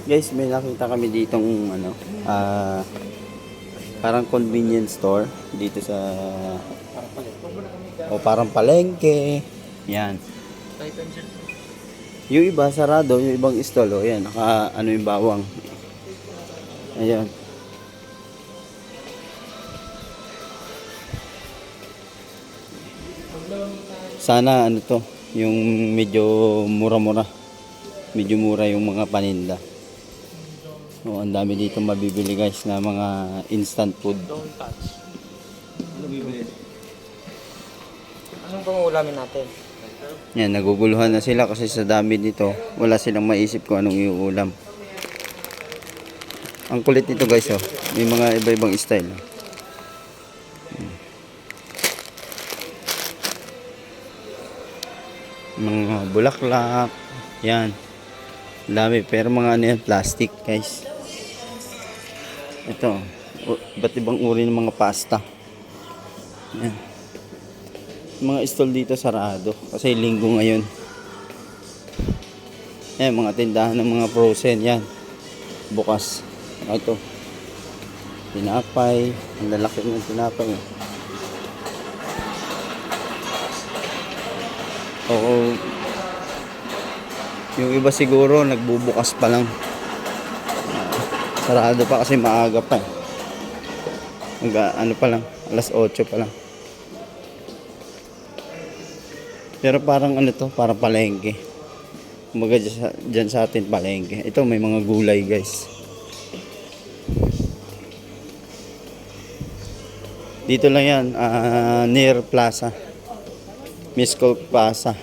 Guys, may nakita kami ditong ano, parang convenience store dito sa parang palengke. Yan. Yung iba sarado, yung ibang stall, yan, naka ano yung bawang. Ayan. Sana ano to, yung medyo mura-mura. Medyo mura yung mga paninda. Ang dami dito mabibili guys na mga instant food. Don't touch. Ano bibili? Anong pangulamin natin? Yan, naguguluhan na sila kasi sa dami dito, wala silang maisip kung anong iuulam. Ang kulit nito guys, oh. May mga iba-ibang style. Mga bulaklak. Yan. Dami, pero mga ano yan, plastic guys. Ito, iba't ibang uri ng mga pasta. Yan. Mga stall dito sarado kasi linggo ngayon. Yan, mga tindahan ng mga frozen yan. Bukas. Ito. Tinapay. Ang lalaki ng tinapay. Oo. Yung iba siguro nagbubukas pa lang. Sarado pa kasi maaga pa. Ano pa lang, alas 8 pa lang. Pero parang ano to, parang palengke. Kumbaga dyan sa atin palengke. Ito may mga gulay guys. Dito lang yan, near Plaza. Misco Plaza.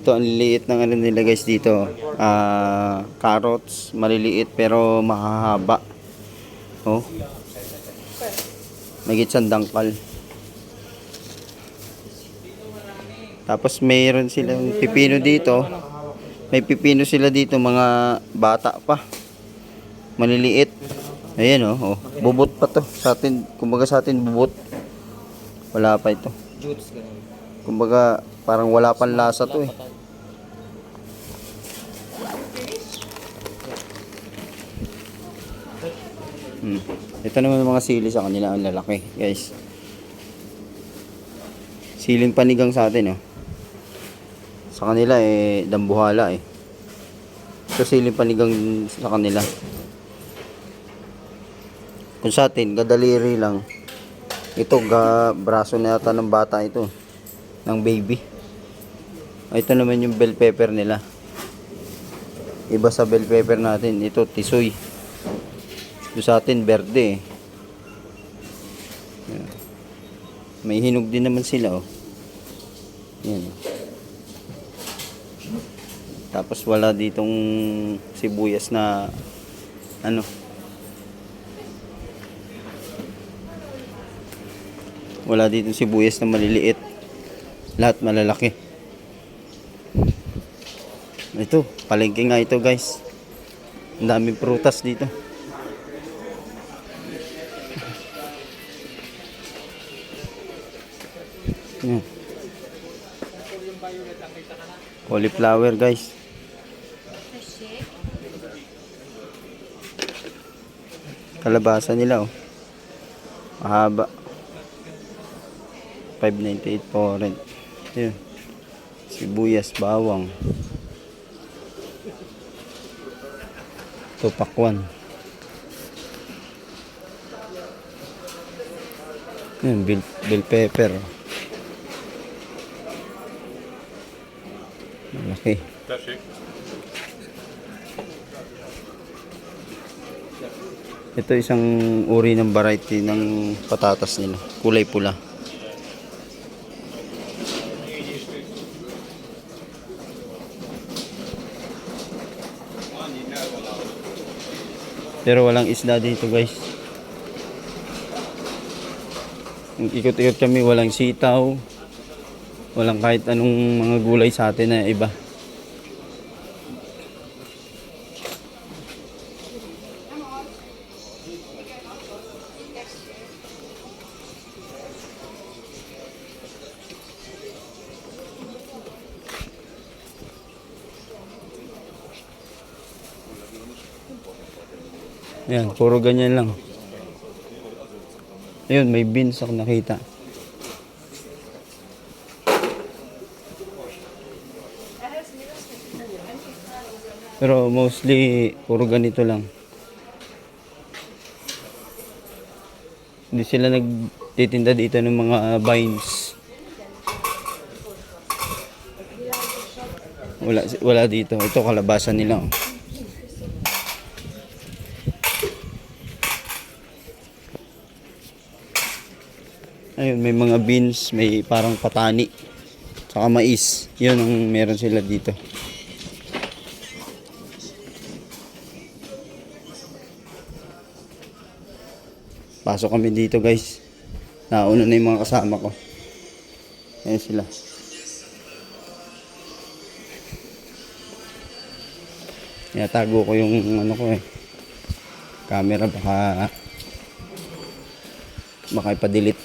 Ito ang liliit ng ano nila guys dito. Carrots, maliliit pero mahahaba. Oh. May gitsang dangkal. Tapos mayroon silang pipino dito. May pipino sila dito, mga bata pa. Maliliit. Ayan oh. Bubot pa to. Sa atin, kumbaga sa atin bubot. Wala pa ito. Jutes ganun. Kumbaga parang wala pang lasa to eh. Ito naman yung mga sili sa kanila, ang lalaki guys. Siling panigang sa atin oh. Sa kanila eh dambuhala eh. Ito siling panigang sa kanila. Kung sa atin gadaliri lang. Ito braso na yata ng bata ito. Ng baby. Ito naman yung bell pepper nila. Iba sa bell pepper natin. Ito tisoy. Ito sa atin berde. May hinog din naman sila oh. Yan. Tapos wala ditong sibuyas na ano. Wala ditong sibuyas na maliliit. Lahat malalaki. Ito, palengke nga ito guys. Ang daming prutas dito. Yan. Cauliflower guys. Kalabasa nila oh. Mahaba. 5.98 po rin. Yan. Sibuyas, bawang. Ito pakwan. Yan, bell pepper. Malaki. Ito isang uri ng variety ng patatas nila. Kulay pula. Pero walang isda dito guys. Ikot-ikot kami, walang sitaw. Walang kahit anong mga gulay sa atin na iba. Yan, puro ganyan lang. Ayun, may beans ako nakita. Pero mostly, puro ganito lang. Hindi sila nagtitinda dito ng mga vines. Wala dito. Ito kalabasan nila. Oh. Ayun, may mga beans, may parang patani. Saka mais. Yun ang meron sila dito. Pasok kami dito guys. Nauna na yung mga kasama ko. Ayan sila. Tago ko yung ano ko camera baka ipa-delete.